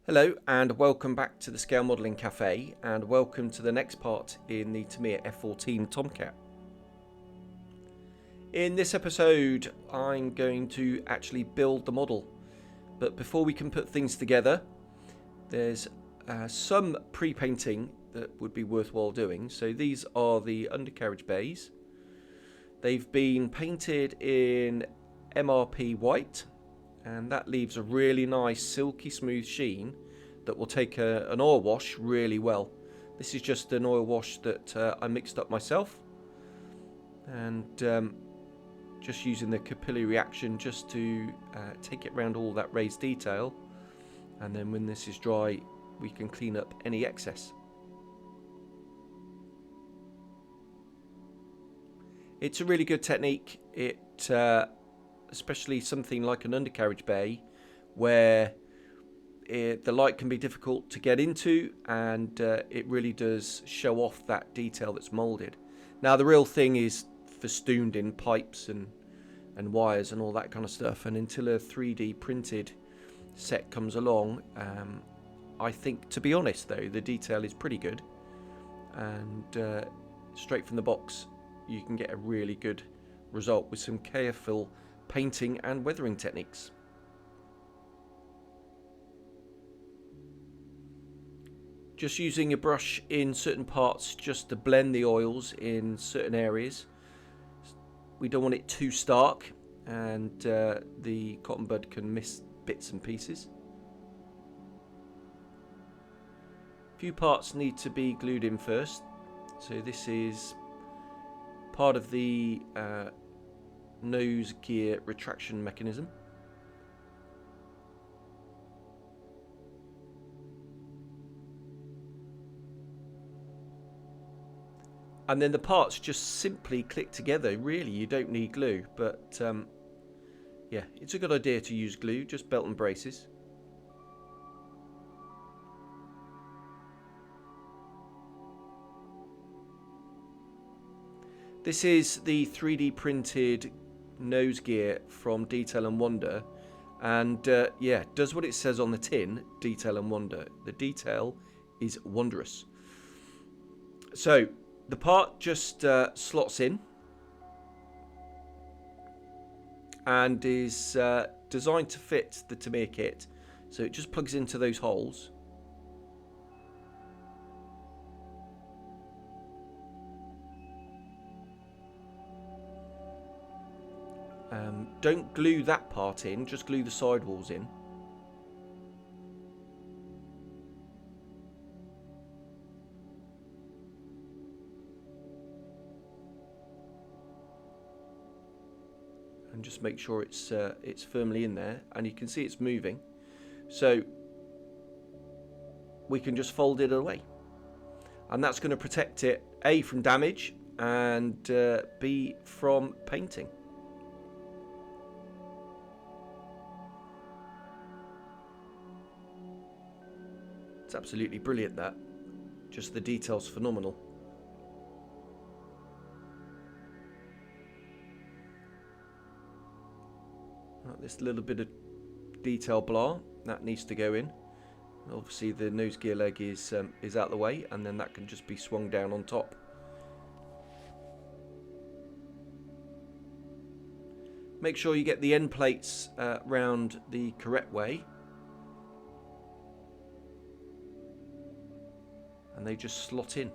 Hello and welcome back to the Scale Modelling Cafe, and welcome to the next part in the Tamiya F-14 Tomcat. In this episode I'm going to actually build the model, but before we can put things together there's some pre-painting that would be worthwhile doing. So these are the undercarriage bays. They've been painted in MRP white, and that leaves a really nice silky smooth sheen that will take an oil wash really well. This is just an oil wash that I mixed up myself, and just using the capillary reaction just to take it around all that raised detail, and then when this is dry we can clean up any excess. It's a really good technique. Especially something like an undercarriage bay where the light can be difficult to get into, and it really does show off that detail that's moulded. Now the real thing is festooned in pipes and wires and all that kind of stuff, and until a 3D printed set comes along, I think, to be honest though, the detail is pretty good, and straight from the box you can get a really good result with some careful painting and weathering techniques. Just using a brush in certain parts just to blend the oils in certain areas. We don't want it too stark, and the cotton bud can miss bits and pieces. A few parts need to be glued in first. So this is part of the nose gear retraction mechanism. And then the parts just simply click together. Really, you don't need glue, but yeah, it's a good idea to use glue, just belt and braces. This is the 3D printed nose gear from Detail and Wonder, and yeah, does what it says on the tin, Detail and Wonder. The detail is wondrous. So the part just slots in and is designed to fit the Tamiya kit, so it just plugs into those holes. Don't glue that part in, just glue the sidewalls in. And just make sure it's firmly in there, and you can see it's moving. So we can just fold it away, and that's going to protect it A, from damage, and B, from painting. It's absolutely brilliant, that. Just the detail's phenomenal. This little bit of detail blah that needs to go in. Obviously the nose gear leg is out the way, and then that can just be swung down on top. Make sure you get the end plates round the correct way, and they just slot in.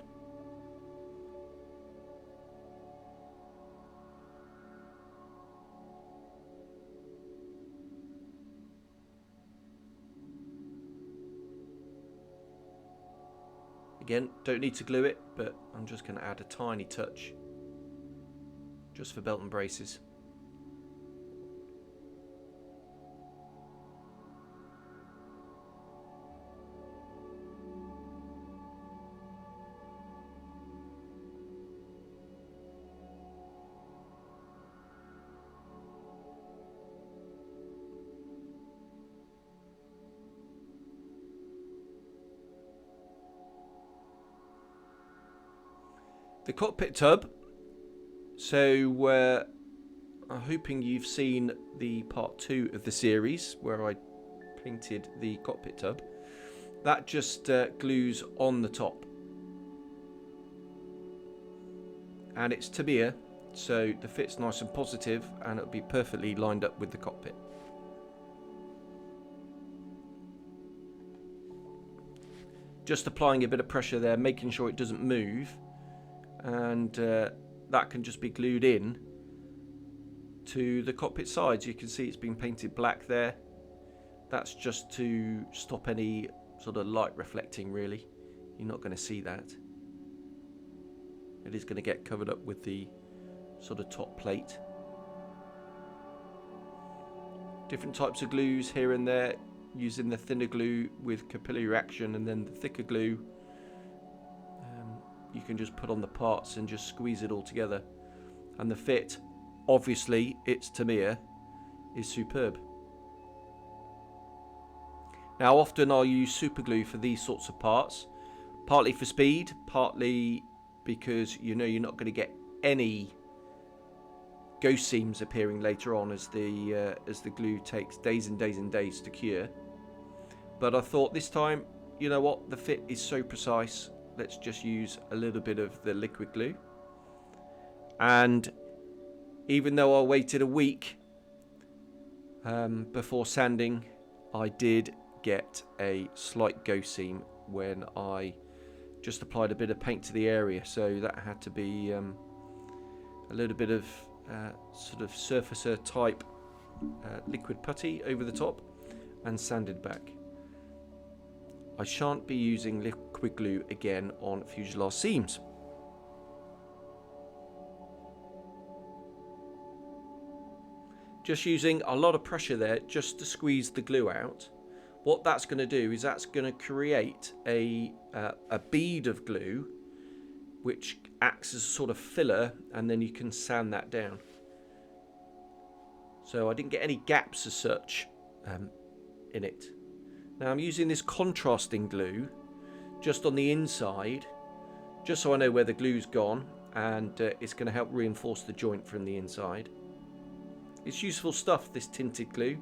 Again, don't need to glue it, but I'm just going to add a tiny touch just for belt and braces. The cockpit tub. So I'm hoping you've seen the part 2 of the series where I painted the cockpit tub. That just glues on the top. And it's Tamiya, so the fit's nice and positive, and it'll be perfectly lined up with the cockpit. Just applying a bit of pressure there, making sure it doesn't move, and that can just be glued in to the cockpit sides. You can see it's been painted black there. That's just to stop any sort of light reflecting, really. You're not going to see that. It is going to get covered up with the sort of top plate. Different types of glues here and there, using the thinner glue with capillary action, and then the thicker glue you can just put on the parts and just squeeze it all together. And the fit, obviously it's Tamiya, is superb. Now often I'll use super glue for these sorts of parts, partly for speed, partly because you know you're not going to get any ghost seams appearing later on as the glue takes days and days and days to cure. But I thought this time, you know what, the fit is so precise, let's just use a little bit of the liquid glue. And even though I waited a week before sanding, I did get a slight ghost seam when I just applied a bit of paint to the area, so that had to be a little bit of sort of surfacer type liquid putty over the top and sanded back. I shan't be using liquid glue again on fuselage seams. Just using a lot of pressure there just to squeeze the glue out. What that's going to do is that's going to create a bead of glue which acts as a sort of filler, and then you can sand that down. So I didn't get any gaps as such in it. Now I'm using this contrasting glue just on the inside, just so I know where the glue's gone, and it's going to help reinforce the joint from the inside. It's useful stuff, this tinted glue.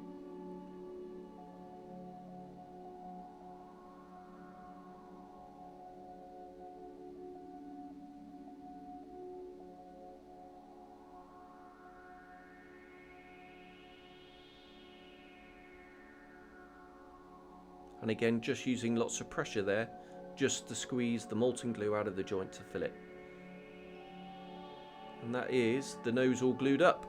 And again, just using lots of pressure there, just to squeeze the molten glue out of the joint to fill it. And that is the nose all glued up.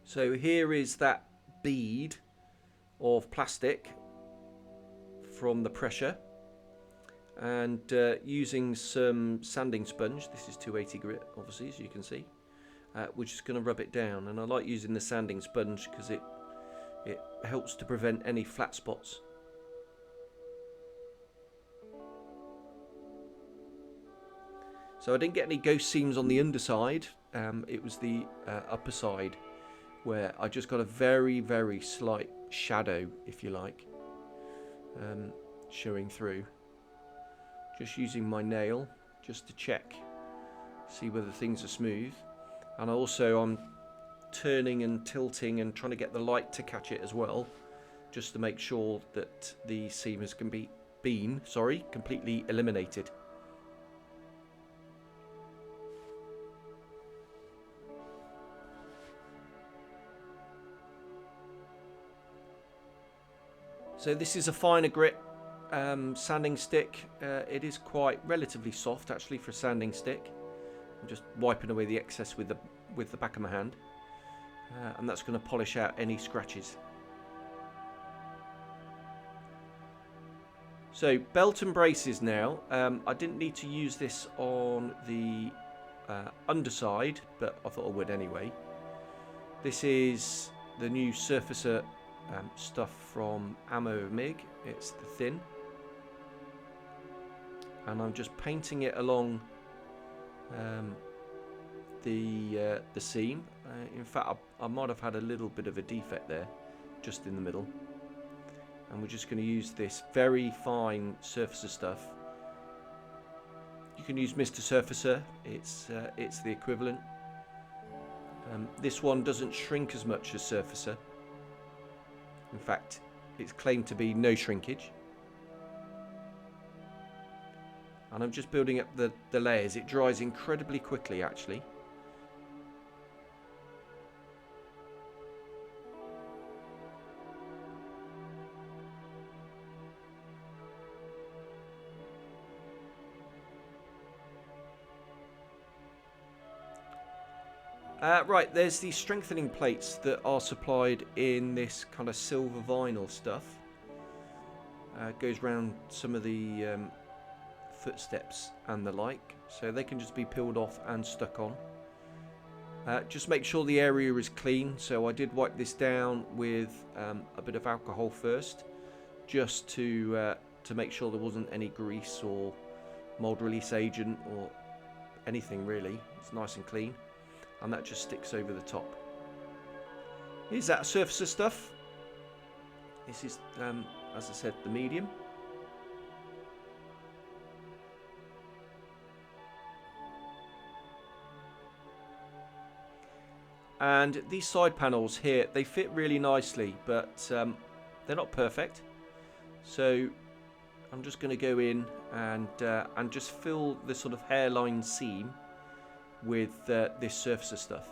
So here is that bead of plastic from the pressure, and using some sanding sponge, this is 280 grit obviously, as you can see, we're just going to rub it down. And I like using the sanding sponge because it helps to prevent any flat spots. So I didn't get any ghost seams on the underside, it was the upper side where I just got a very, very slight shadow, if you like, showing through. Just using my nail just to check, see whether things are smooth. And also I'm turning and tilting and trying to get the light to catch it as well, just to make sure that the seam has been completely eliminated. So this is a finer grit sanding stick. It is quite relatively soft actually for a sanding stick. I'm just wiping away the excess with the back of my hand, and that's going to polish out any scratches. So belt and braces now. I didn't need to use this on the underside, but I thought I would anyway. This is the new surfacer stuff from Ammo MIG. It's the thin, and I'm just painting it along the seam. In fact, I might have had a little bit of a defect there, just in the middle. And we're just going to use this very fine surfacer stuff. You can use Mr. Surfacer. It's the equivalent. This one doesn't shrink as much as Surfacer. In fact, it's claimed to be no shrinkage. And I'm just building up the layers. It dries incredibly quickly, actually. Right, there's the strengthening plates that are supplied in this kind of silver vinyl stuff. Goes around some of the footsteps and the like, so they can just be peeled off and stuck on. Just make sure the area is clean, so I did wipe this down with a bit of alcohol first, just to make sure there wasn't any grease or mold release agent or anything really. It's nice and clean. And that just sticks over the top. Here's that surfacer stuff. This is, as I said, the medium. And these side panels here, they fit really nicely, but they're not perfect. So I'm just going to go in and just fill the sort of hairline seam with this surfacer stuff.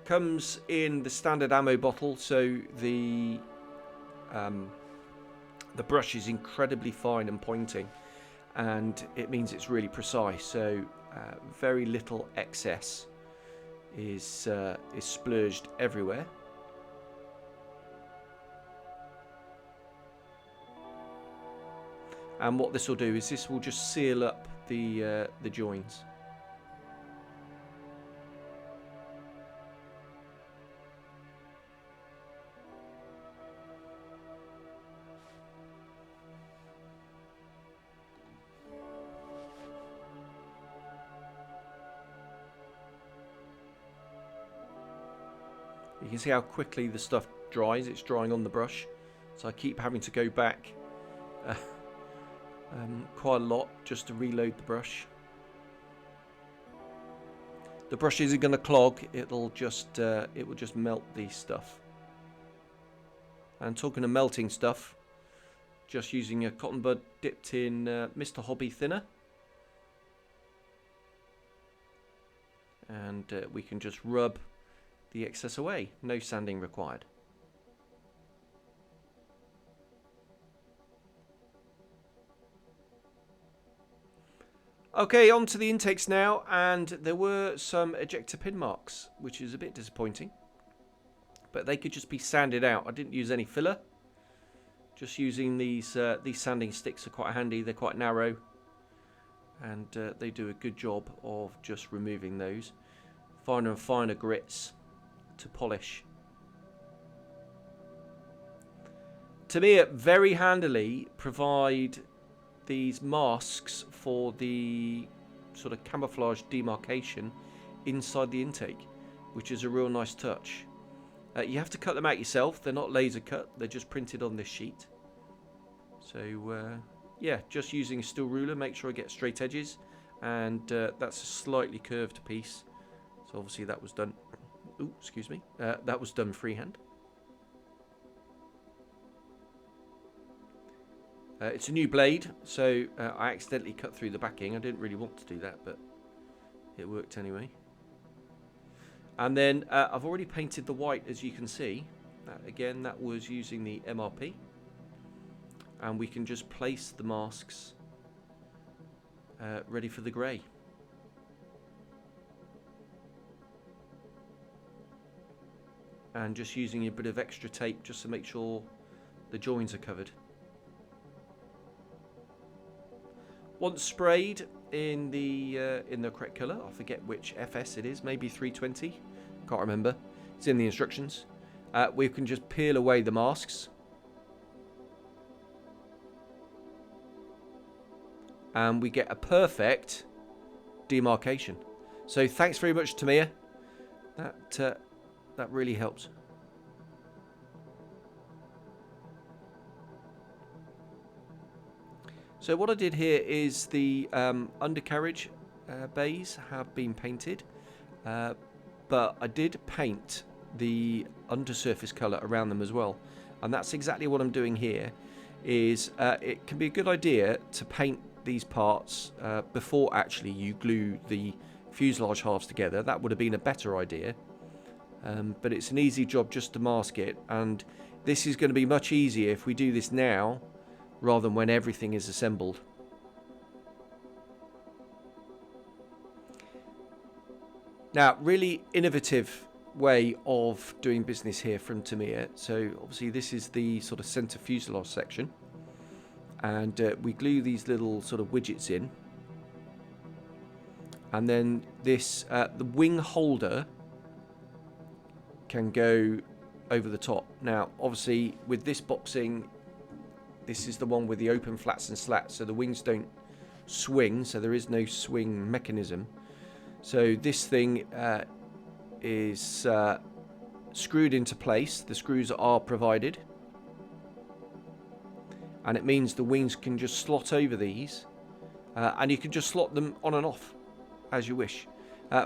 Comes in the standard ammo bottle, so the brush is incredibly fine and pointing, and it means it's really precise. So very little excess is splurged everywhere. And what this will do is this will just seal up the joins. You can see how quickly the stuff dries. It's drying on the brush, so I keep having to go back quite a lot just to reload the brush. The brush isn't going to clog. It will just melt the stuff. And talking of melting stuff, just using a cotton bud dipped in Mr. Hobby thinner, and we can just rub the excess away. No sanding required. Okay, on to the intakes now, and there were some ejector pin marks, which is a bit disappointing, but they could just be sanded out. I didn't use any filler, just using these sanding sticks are quite handy. They're quite narrow, and they do a good job of just removing those finer and finer grits to polish. Tamiya very handily provide these masks for the sort of camouflage demarcation inside the intake, which is a real nice touch. You have to cut them out yourself. They're not laser cut, they're just printed on this sheet. So yeah, just using a steel ruler, make sure I get straight edges, and that's a slightly curved piece, so obviously that was done, ooh, excuse me, that was done freehand. It's a new blade, so I accidentally cut through the backing. I didn't really want to do that, but it worked anyway. And then I've already painted the white, as you can see. Again, that was using the MRP. And we can just place the masks ready for the grey. And just using a bit of extra tape just to make sure the joins are covered. Once sprayed in the correct colour, I forget which FS it is, maybe 320, can't remember. It's in the instructions. We can just peel away the masks, and we get a perfect demarcation. So thanks very much, Tamiya. That really helps. So what I did here is the undercarriage bays have been painted, but I did paint the undersurface colour around them as well, and that's exactly what I'm doing here. It can be a good idea to paint these parts before actually you glue the fuselage halves together. That would have been a better idea, but it's an easy job just to mask it, and this is going to be much easier if we do this now rather than when everything is assembled. Now, really innovative way of doing business here from Tamiya. So obviously this is the sort of center fuselage section, and we glue these little sort of widgets in, and then this the wing holder can go over the top. Now obviously with this boxing, this is the one with the open flats and slats, so the wings don't swing, so there is no swing mechanism. So this thing is screwed into place. The screws are provided, and it means the wings can just slot over these, and you can just slot them on and off as you wish.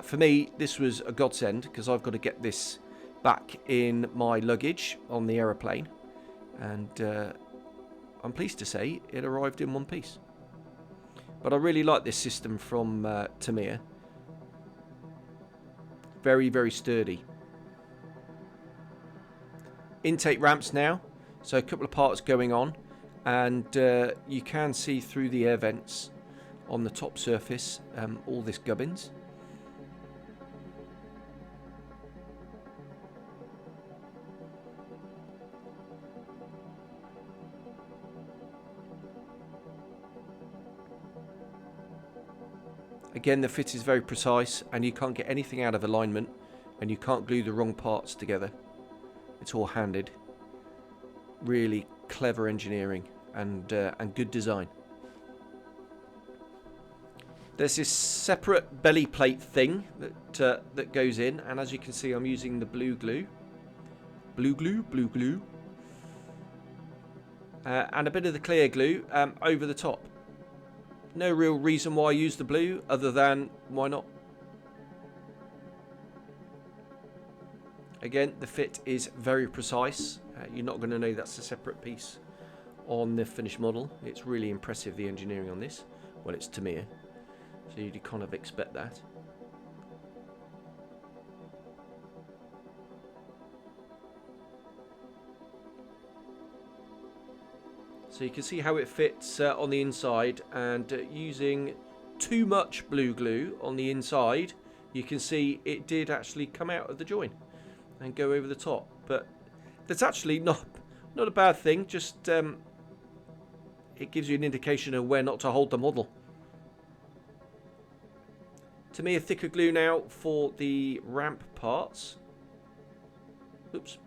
For me, this was a godsend because I've got to get this back in my luggage on the aeroplane, and I'm pleased to say it arrived in one piece. But I really like this system from Tamiya. Very, very sturdy. Intake ramps now, so a couple of parts going on, and you can see through the air vents on the top surface all this gubbins. Again, the fit is very precise, and you can't get anything out of alignment, and you can't glue the wrong parts together. It's all handed. Really clever engineering and good design. There's this separate belly plate thing that goes in, and as you can see, I'm using the blue glue, and a bit of the clear glue over the top. No real reason why I use the blue other than why not. Again, the fit is very precise. You're not going to know that's a separate piece on the finished model. It's really impressive, the engineering on this. Well, it's Tamiya, so you'd kind of expect that. So you can see how it fits on the inside, and using too much blue glue on the inside, you can see it did actually come out of the join and go over the top. But that's actually not a bad thing, just it gives you an indication of where not to hold the model. To me, a thicker glue now for the ramp parts. Oops.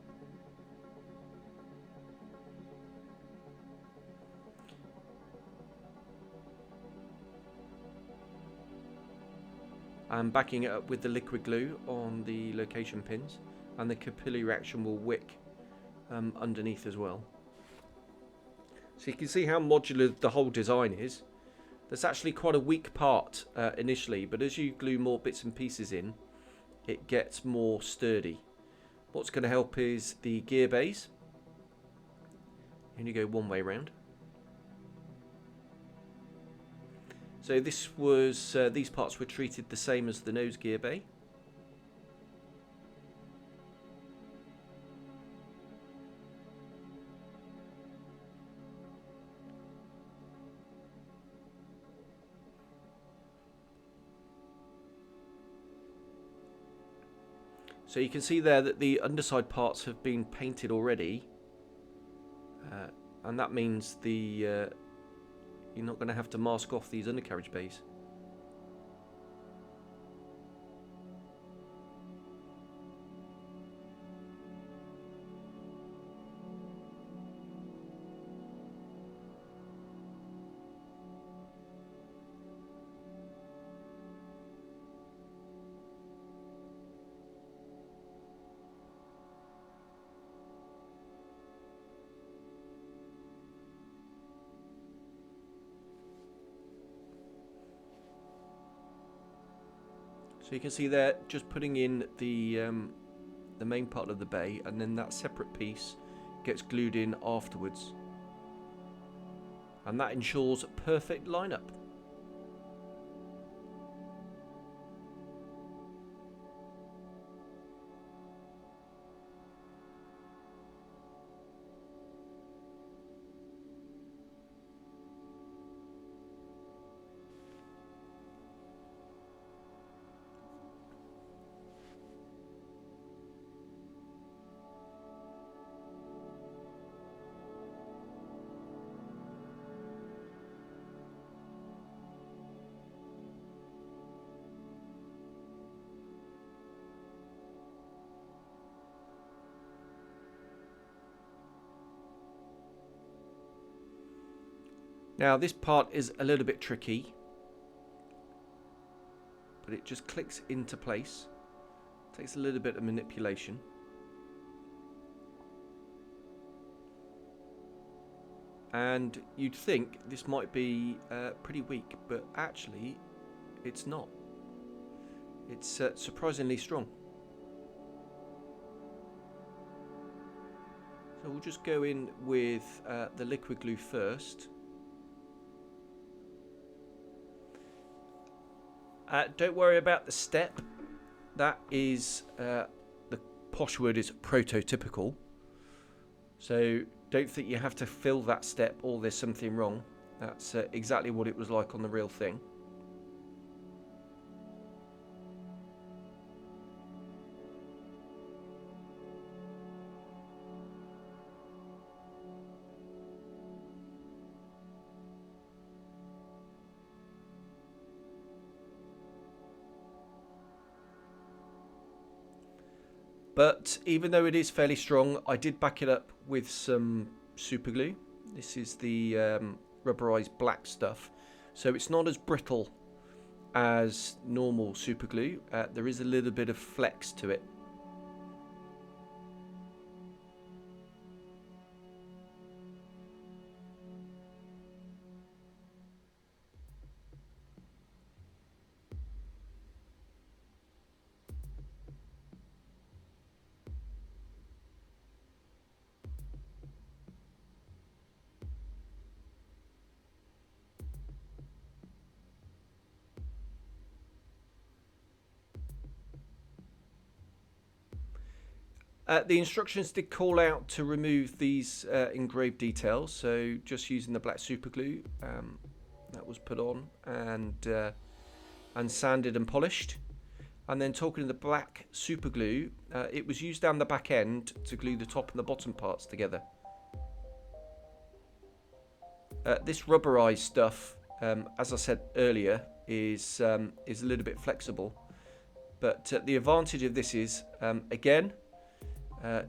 I'm backing it up with the liquid glue on the location pins, and the capillary reaction will wick underneath as well. So you can see how modular the whole design is. There's actually quite a weak part initially, but as you glue more bits and pieces in, it gets more sturdy. What's going to help is the gear bays. And you go one way round. So this was these parts were treated the same as the nose gear bay. So you can see there that the underside parts have been painted already, and that means the you're not going to have to mask off these undercarriage bays. So you can see there, just putting in the main part of the bay, and then that separate piece gets glued in afterwards, and that ensures a perfect lineup. Now this part is a little bit tricky, but it just clicks into place. Takes a little bit of manipulation. And you'd think this might be pretty weak, but actually it's not. It's surprisingly strong. So we'll just go in with the liquid glue first. Don't worry about the step. That is, the posh word is prototypical. So don't think you have to fill that step or there's something wrong. That's exactly what it was like on the real thing. But even though it is fairly strong, I did back it up with some super glue. This is the rubberized black stuff. So it's not as brittle as normal super glue. There is a little bit of flex to it. The instructions did call out to remove these engraved details, so just using the black super glue that was put on and sanded and polished. And then talking to the black super glue, it was used down the back end to glue the top and the bottom parts together. This rubberized stuff, as I said earlier, is a little bit flexible, but the advantage of this is again,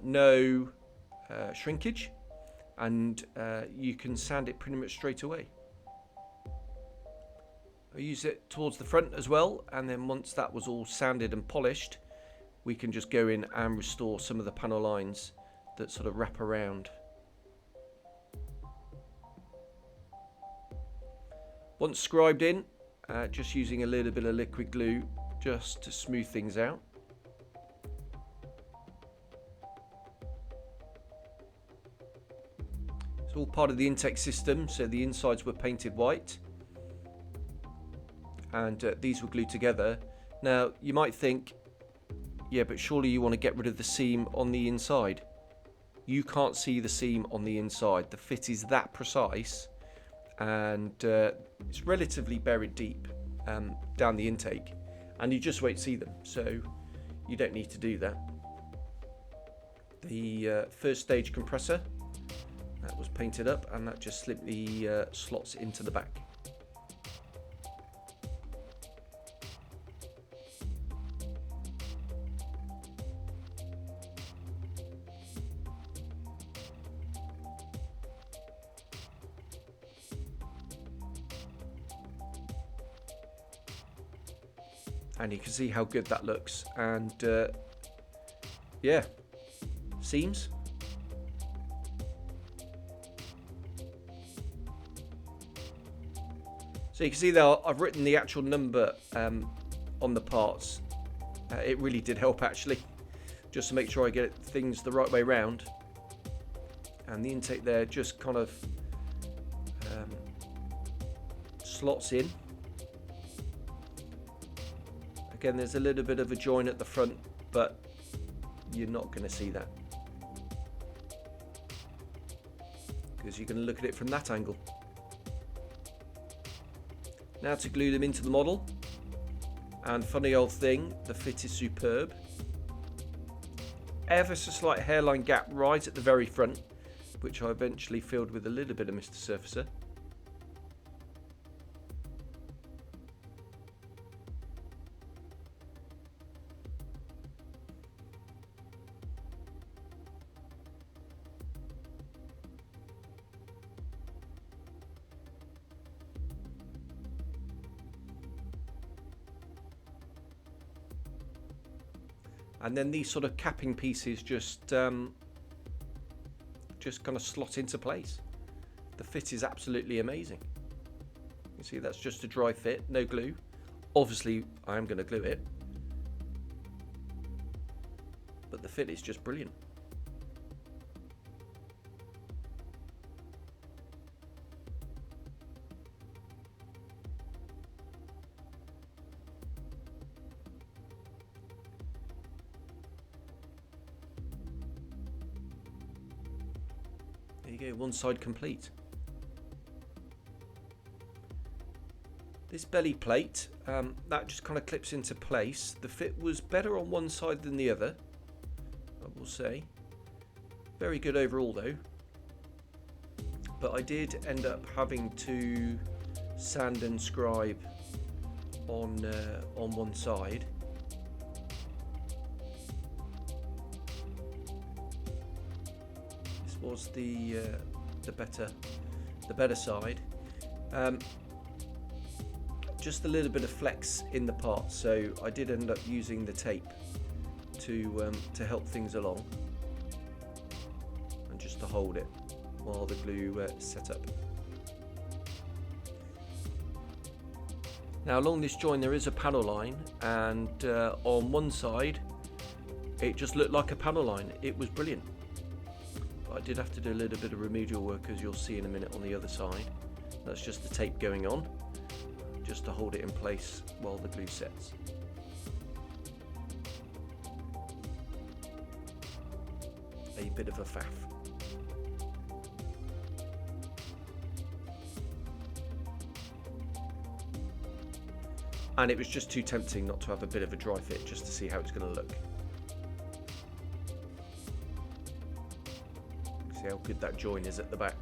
no shrinkage, and you can sand it pretty much straight away. I use it towards the front as well, and then once that was all sanded and polished, we can just go in and restore some of the panel lines that sort of wrap around. Once scribed in, just using a little bit of liquid glue just to smooth things out. It's all part of the intake system, so the insides were painted white and these were glued together. Now you might think, yeah, but surely you want to get rid of the seam on the inside. You can't see the seam on the inside. The fit is that precise, and it's relatively buried deep down the intake, and you just won't see them, so you don't need to do that. The first stage compressor that was painted up, and that just simply slots into the back. And you can see how good that looks, and yeah, seams. So you can see there I've written the actual number on the parts. It really did help actually, just to make sure I get things the right way round. And the intake there just kind of slots in. Again, there's a little bit of a join at the front, but you're not going to see that because you're going to look at it from that angle. Now to glue them into the model, and funny old thing, the fit is superb. Ever so slight hairline gap right at the very front, which I eventually filled with a little bit of Mr. Surfacer. And then these sort of capping pieces just kind of slot into place. The fit is absolutely amazing. You see, that's just a dry fit, no glue. Obviously, I am going to glue it, but the fit is just brilliant. There you go, one side complete. This belly plate, that just kind of clips into place. The fit was better on one side than the other, I will say. Very good overall though. But I did end up having to sand and scribe on one side. Was the better side. Just a little bit of flex in the part, so I did end up using the tape to help things along and just to hold it while the glue set up. Now along this join there is a panel line, and on one side it just looked like a panel line. It was brilliant. I did have to do a little bit of remedial work, as you'll see in a minute, on the other side. That's just the tape going on, just to hold it in place while the glue sets. A bit of a faff. And it was just too tempting not to have a bit of a dry fit, just to see how it's going to look. How good that join is at the back.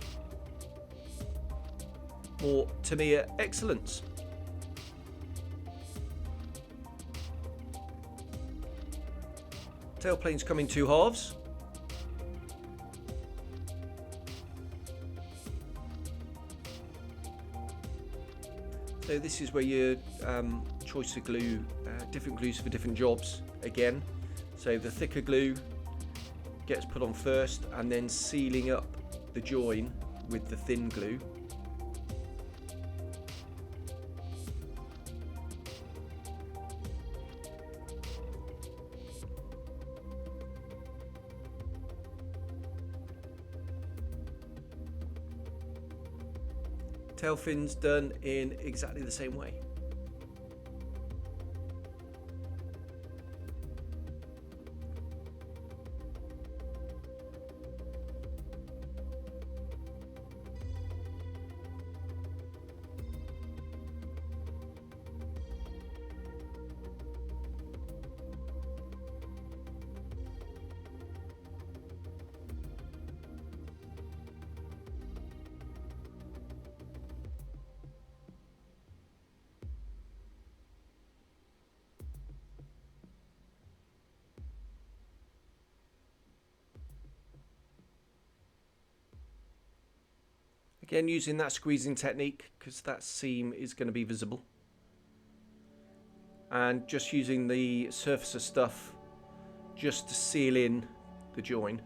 More Tamiya excellence. Tailplanes come in two halves. So this is where your choice of glue, different glues for different jobs again. So the thicker glue gets put on first, and then sealing up the join with the thin glue. Tail fins done in exactly the same way. Again, using that squeezing technique, because that seam is going to be visible. And just using the surfacer stuff just to seal in the join.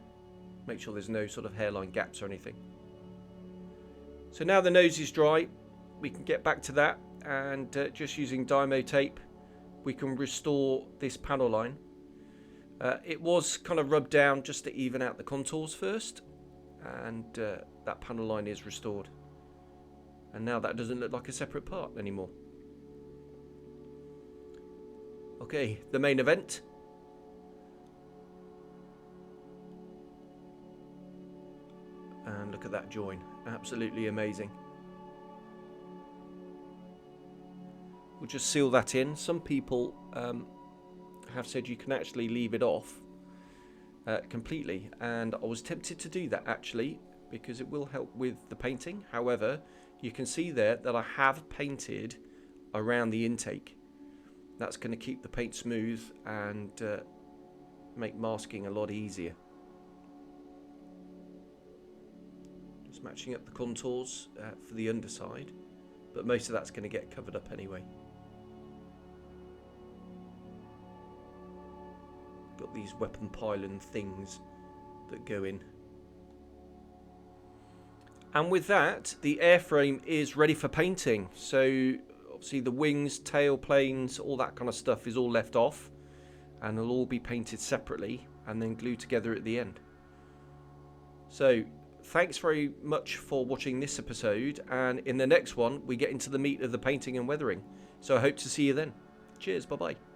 Make sure there's no sort of hairline gaps or anything. So now the nose is dry, we can get back to that, and just using Dymo tape, we can restore this panel line. It was kind of rubbed down just to even out the contours first, and that panel line is restored. And now that doesn't look like a separate part anymore. Okay, the main event. And look at that join. Absolutely amazing. We'll just seal that in. Some people have said you can actually leave it off completely. And I was tempted to do that actually, because it will help with the painting. However, you can see there that I have painted around the intake. That's going to keep the paint smooth and make masking a lot easier. Just matching up the contours for the underside, but most of that's going to get covered up anyway. Got these weapon pylon things that go in. And with that, the airframe is ready for painting. So obviously the wings, tail planes, all that kind of stuff is all left off, and it'll all be painted separately and then glued together at the end. So thanks very much for watching this episode, and in the next one we get into the meat of the painting and weathering. So I hope to see you then. Cheers, bye bye.